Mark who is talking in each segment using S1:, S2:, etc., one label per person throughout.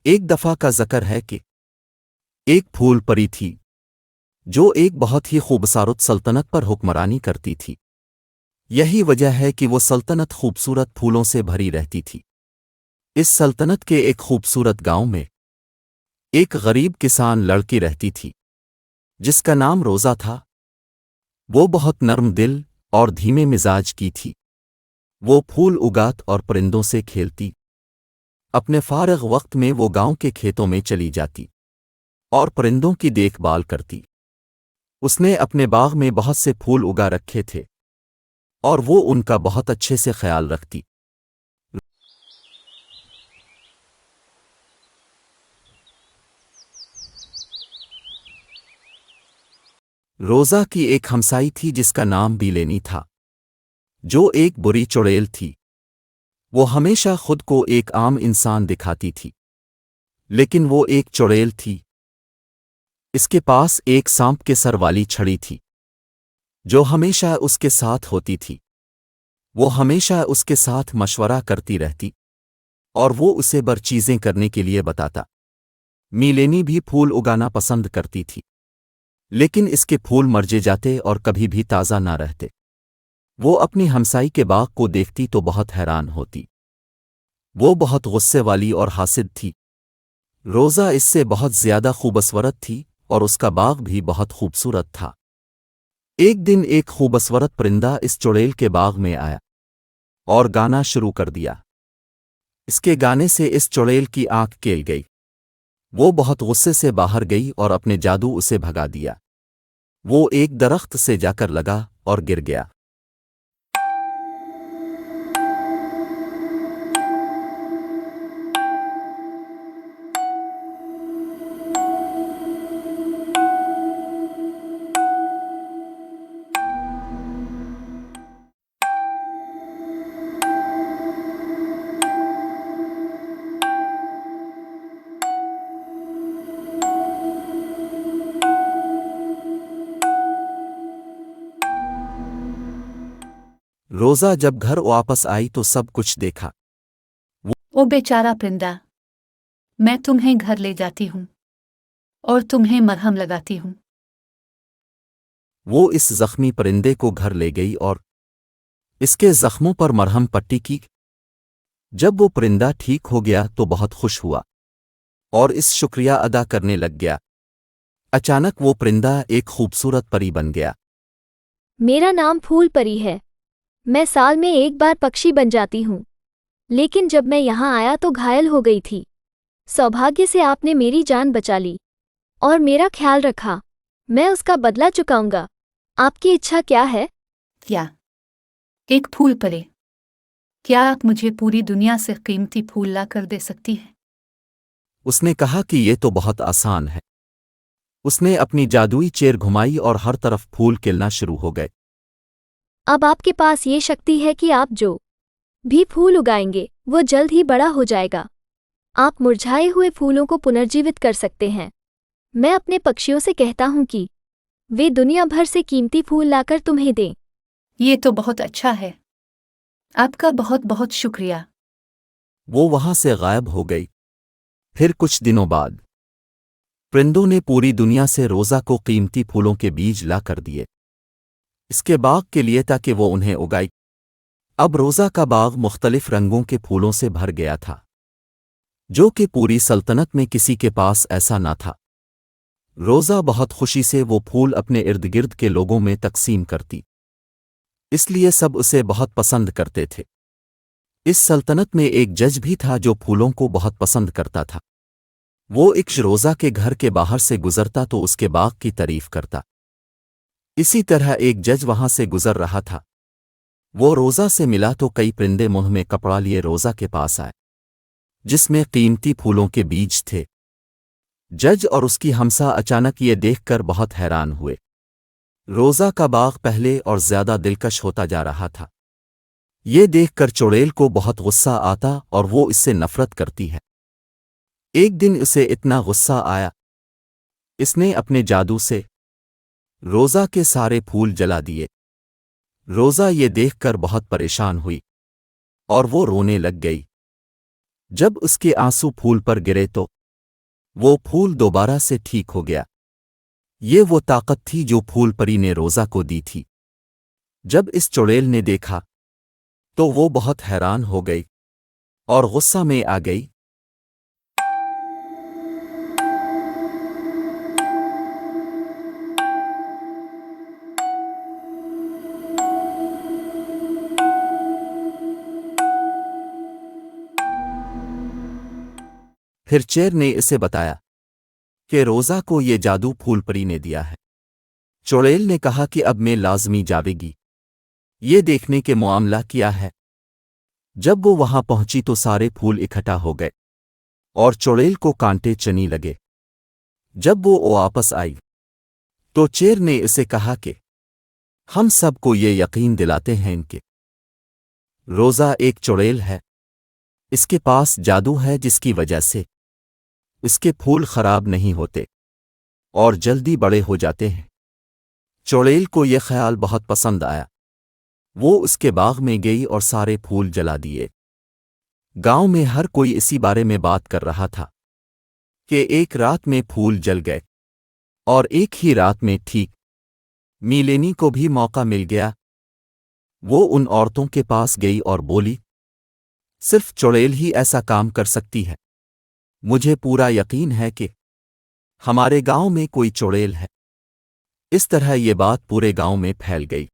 S1: ایک دفعہ کا ذکر ہے کہ ایک پھول پری تھی جو ایک بہت ہی خوبصورت سلطنت پر حکمرانی کرتی تھی۔ یہی وجہ ہے کہ وہ سلطنت خوبصورت پھولوں سے بھری رہتی تھی۔ اس سلطنت کے ایک خوبصورت گاؤں میں ایک غریب کسان لڑکی رہتی تھی جس کا نام روزہ تھا۔ وہ بہت نرم دل اور دھیمے مزاج کی تھی۔ وہ پھول اگات اور پرندوں سے کھیلتی۔ اپنے فارغ وقت میں وہ گاؤں کے کھیتوں میں چلی جاتی اور پرندوں کی دیکھ بھال کرتی۔ اس نے اپنے باغ میں بہت سے پھول اگا رکھے تھے اور وہ ان کا بہت اچھے سے خیال رکھتی۔ روزہ کی ایک ہمسائی تھی جس کا نام بیلینی تھا، جو ایک بری چڑیل تھی۔ وہ ہمیشہ خود کو ایک عام انسان دکھاتی تھی، لیکن وہ ایک چڑیل تھی۔ اس کے پاس ایک سانپ کے سر والی چھڑی تھی جو ہمیشہ اس کے ساتھ ہوتی تھی۔ وہ ہمیشہ اس کے ساتھ مشورہ کرتی رہتی اور وہ اسے بر چیزیں کرنے کے لیے بتاتا۔ میلینی بھی پھول اگانا پسند کرتی تھی، لیکن اس کے پھول مرجے جاتے اور کبھی بھی تازہ نہ رہتے۔ وہ اپنی ہمسائی کے باغ کو دیکھتی تو بہت حیران ہوتی۔ وہ بہت غصے والی اور حاسد تھی۔ روزہ اس سے بہت زیادہ خوبصورت تھی اور اس کا باغ بھی بہت خوبصورت تھا۔ ایک دن ایک خوبصورت پرندہ اس چڑیل کے باغ میں آیا اور گانا شروع کر دیا۔ اس کے گانے سے اس چڑیل کی آنکھ کھل گئی۔ وہ بہت غصے سے باہر گئی اور اپنے جادو اسے بھگا دیا۔ وہ ایک درخت سے جا کر لگا اور گر گیا۔ روزہ جب گھر واپس آئی تو سب کچھ دیکھا۔
S2: او بیچارہ پرندہ، میں تمہیں گھر لے جاتی ہوں اور تمہیں مرہم لگاتی ہوں۔
S1: وہ اس زخمی پرندے کو گھر لے گئی اور اس کے زخموں پر مرہم پٹی کی۔ جب وہ پرندہ ٹھیک ہو گیا تو بہت خوش ہوا اور اس شکریہ ادا کرنے لگ گیا۔ اچانک وہ پرندہ ایک خوبصورت پری بن گیا۔
S3: میرا نام پھول پری ہے۔ میں سال میں ایک بار پکشی بن جاتی ہوں، لیکن جب میں یہاں آیا تو گھائل ہو گئی تھی۔ سوبھاگیہ سے آپ نے میری جان بچا لی اور میرا خیال رکھا۔ میں اس کا بدلہ چکاؤں گا۔ آپ کی اچھا کیا ہے؟
S2: کیا ایک پھول پرے، کیا آپ مجھے پوری دنیا سے قیمتی پھول لا کر دے سکتی ہیں؟
S1: اس نے کہا کہ یہ تو بہت آسان ہے۔ اس نے اپنی جادوئی چیر گھمائی اور ہر طرف پھول کھلنا شروع ہو گئے۔
S3: اب آپ کے پاس یہ شکتی ہے کہ آپ جو بھی پھول اگائیں گے وہ جلد ہی بڑا ہو جائے گا۔ آپ مرجھائے ہوئے پھولوں کو پنرجیوت کر سکتے ہیں۔ میں اپنے پکشیوں سے کہتا ہوں کہ وہ دنیا بھر سے قیمتی پھول لا کر تمہیں دیں۔
S2: یہ تو بہت اچھا ہے، آپ کا بہت بہت شکریہ۔
S1: وہ وہاں سے غائب ہو گئی۔ پھر کچھ دنوں بعد پرندوں نے پوری دنیا سے روزہ کو قیمتی پھولوں کے بیج لا کر دیے اس کے باغ کے لیے تاکہ وہ انہیں اگائی۔ اب روزہ کا باغ مختلف رنگوں کے پھولوں سے بھر گیا تھا، جو کہ پوری سلطنت میں کسی کے پاس ایسا نہ تھا۔ روزہ بہت خوشی سے وہ پھول اپنے ارد گرد کے لوگوں میں تقسیم کرتی، اس لیے سب اسے بہت پسند کرتے تھے۔ اس سلطنت میں ایک جج بھی تھا جو پھولوں کو بہت پسند کرتا تھا۔ وہ ایک روزہ کے گھر کے باہر سے گزرتا تو اس کے باغ کی تعریف کرتا۔ اسی طرح ایک جج وہاں سے گزر رہا تھا۔ وہ روزہ سے ملا تو کئی پرندے منہ میں کپڑا لیے روزہ کے پاس آئے جس میں قیمتی پھولوں کے بیج تھے۔ جج اور اس کی ہمسا اچانک یہ دیکھ کر بہت حیران ہوئے۔ روزہ کا باغ پہلے اور زیادہ دلکش ہوتا جا رہا تھا۔ یہ دیکھ کر چڑیل کو بہت غصہ آتا اور وہ اس سے نفرت کرتی ہے۔ ایک دن اسے اتنا غصہ آیا، اس نے اپنے جادو سے روزہ کے سارے پھول جلا دیے۔ روزہ یہ دیکھ کر بہت پریشان ہوئی اور وہ رونے لگ گئی۔ جب اس کے آنسو پھول پر گرے تو وہ پھول دوبارہ سے ٹھیک ہو گیا۔ یہ وہ طاقت تھی جو پھول پری نے روزہ کو دی تھی۔ جب اس چڑیل نے دیکھا تو وہ بہت حیران ہو گئی اور غصہ میں آ گئی۔ پھر چیر نے اسے بتایا کہ روزہ کو یہ جادو پھول پری نے دیا ہے۔ چڑیل نے کہا کہ اب میں لازمی جاوے گی یہ دیکھنے کے معاملہ کیا ہے۔ جب وہ وہاں پہنچی تو سارے پھول اکٹھا ہو گئے اور چڑیل کو کانٹے چنی لگے۔ جب وہ واپس آئی تو چیر نے اسے کہا کہ ہم سب کو یہ یقین دلاتے ہیں کہ روزہ ایک چڑیل ہے، اس کے پاس جادو ہے جس کی وجہ سے اس کے پھول خراب نہیں ہوتے اور جلدی بڑے ہو جاتے ہیں۔ چڑیل کو یہ خیال بہت پسند آیا۔ وہ اس کے باغ میں گئی اور سارے پھول جلا دیے۔ گاؤں میں ہر کوئی اسی بارے میں بات کر رہا تھا کہ ایک رات میں پھول جل گئے اور ایک ہی رات میں ٹھیک میلینی کو بھی موقع مل گیا۔ وہ ان عورتوں کے پاس گئی اور بولی، صرف چڑیل ہی ایسا کام کر سکتی ہے۔ مجھے پورا یقین ہے کہ ہمارے گاؤں میں کوئی چڑیل ہے۔ اس طرح یہ بات پورے گاؤں میں پھیل گئی۔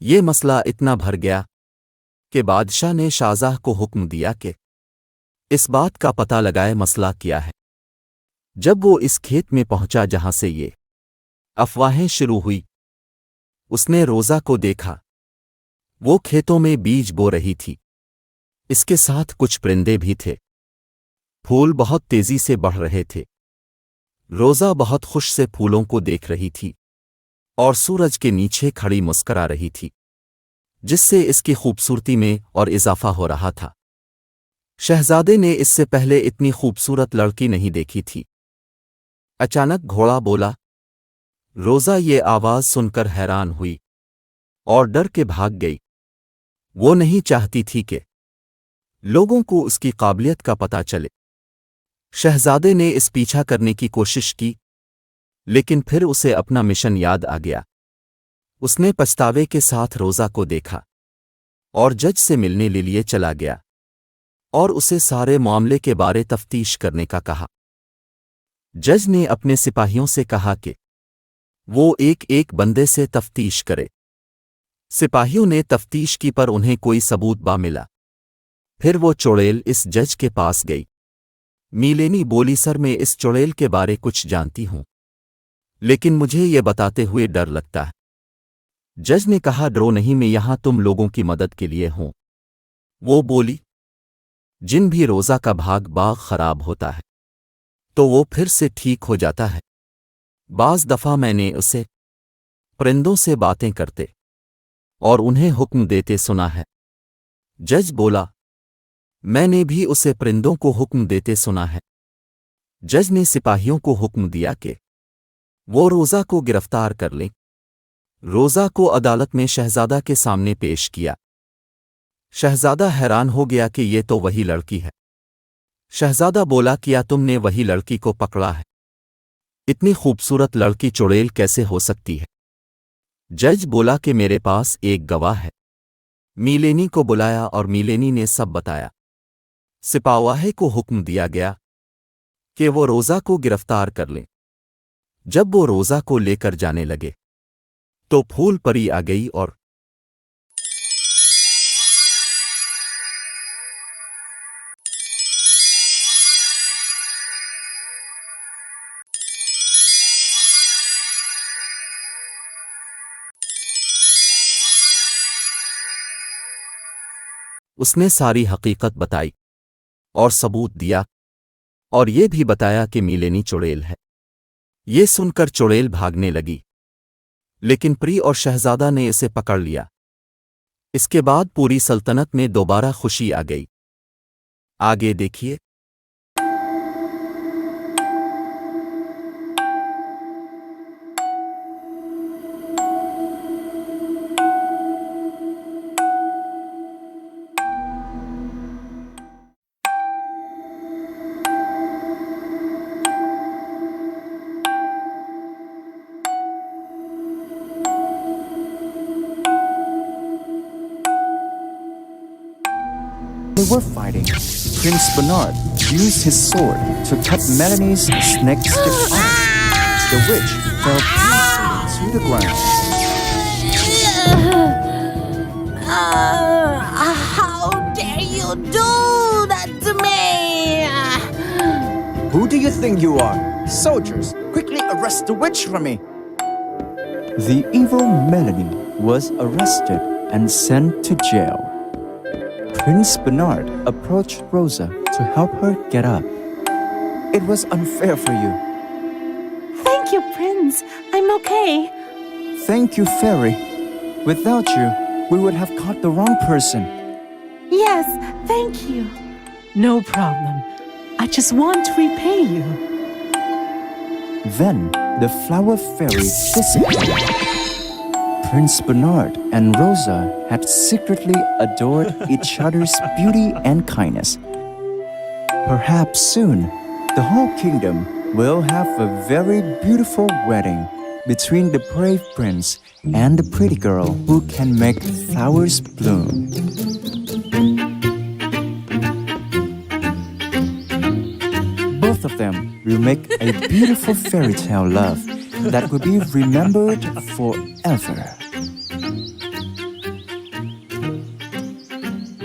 S1: یہ مسئلہ اتنا بھر گیا کہ بادشاہ نے شاہزادہ کو حکم دیا کہ اس بات کا پتہ لگائے مسئلہ کیا ہے۔ جب وہ اس کھیت میں پہنچا جہاں سے یہ افواہیں شروع ہوئی، اس نے روزہ کو دیکھا۔ وہ کھیتوں میں بیج بو رہی تھی، اس کے ساتھ کچھ پرندے بھی تھے۔ پھول بہت تیزی سے بڑھ رہے تھے۔ روزہ بہت خوش سے پھولوں کو دیکھ رہی تھی اور سورج کے نیچے کھڑی مسکرا رہی تھی، جس سے اس کی خوبصورتی میں اور اضافہ ہو رہا تھا۔ شہزادے نے اس سے پہلے اتنی خوبصورت لڑکی نہیں دیکھی تھی۔ اچانک گھوڑا بولا۔ روزہ یہ آواز سن کر حیران ہوئی اور ڈر کے بھاگ گئی۔ وہ نہیں چاہتی تھی کہ لوگوں کو اس کی قابلیت کا پتہ چلے۔ شہزادے نے اس پیچھا کرنے کی کوشش کی، لیکن پھر اسے اپنا مشن یاد آ گیا۔ اس نے پچھتاوے کے ساتھ روزہ کو دیکھا اور جج سے ملنے لیے چلا گیا اور اسے سارے معاملے کے بارے تفتیش کرنے کا کہا۔ جج نے اپنے سپاہیوں سے کہا کہ وہ ایک ایک بندے سے تفتیش کرے۔ سپاہیوں نے تفتیش کی پر انہیں کوئی ثبوت با ملا۔ پھر وہ چڑیل اس جج کے پاس گئی۔ میلینی بولی، سر میں اس چڑیل کے بارے کچھ جانتی ہوں، لیکن مجھے یہ بتاتے ہوئے ڈر لگتا ہے۔ جج نے کہا، ڈرو نہیں، میں یہاں تم لوگوں کی مدد کے لیے ہوں۔ وہ بولی، جن بھی روزہ کا باغ خراب ہوتا ہے تو وہ پھر سے ٹھیک ہو جاتا ہے۔ بعض دفعہ میں نے اسے پرندوں سے باتیں کرتے اور انہیں حکم دیتے سنا ہے۔ جج بولا، میں نے بھی اسے پرندوں کو حکم دیتے سنا ہے۔ جج نے سپاہیوں کو حکم دیا کہ وہ روزہ کو گرفتار کر لیں۔ روزہ کو عدالت میں شہزادہ کے سامنے پیش کیا۔ شہزادہ حیران ہو گیا کہ یہ تو وہی لڑکی ہے۔ شہزادہ بولا، کیا تم نے وہی لڑکی کو پکڑا ہے؟ اتنی خوبصورت لڑکی چڑیل کیسے ہو سکتی ہے؟ جج بولا کہ میرے پاس ایک گواہ ہے۔ میلینی کو بلایا اور میلینی نے سب بتایا۔ سپاہی کو حکم دیا گیا کہ وہ روزہ کو گرفتار کر لیں۔ جب وہ روزہ کو لے کر جانے لگے تو پھول پری آ گئی اور اس نے ساری حقیقت بتائی اور ثبوت دیا، اور یہ بھی بتایا کہ میلینی چڑیل ہے۔ یہ سن کر چڑیل بھاگنے لگی، لیکن پری اور شہزادہ نے اسے پکڑ لیا۔ اس کے بعد پوری سلطنت میں دوبارہ خوشی آ گئی۔ آگے دیکھیے۔
S4: they were fighting, Prince Bernard used his sword to cut Melanie's snake-stick arm. The witch fell painfully to the ground.
S5: How dare you do that to me?
S4: Who do you think you are? Soldiers, quickly arrest the witch for me. The evil Melanie was arrested and sent to jail. Prince Bernard approached Rosa to help her get up. It was unfair for you.
S5: Thank you, Prince. I'm okay.
S4: Thank you, Fairy. Without you, we would have caught the wrong person.
S5: Yes, thank you. No problem. I just want to repay you.
S4: Then the flower fairy disappeared. Prince Bernard and Rosa had secretly adored each other's beauty and kindness. Perhaps soon, the whole kingdom will have a very beautiful wedding between the brave prince and the pretty girl who can make flowers bloom. Both of them will make a beautiful fairy tale love that will be remembered forever.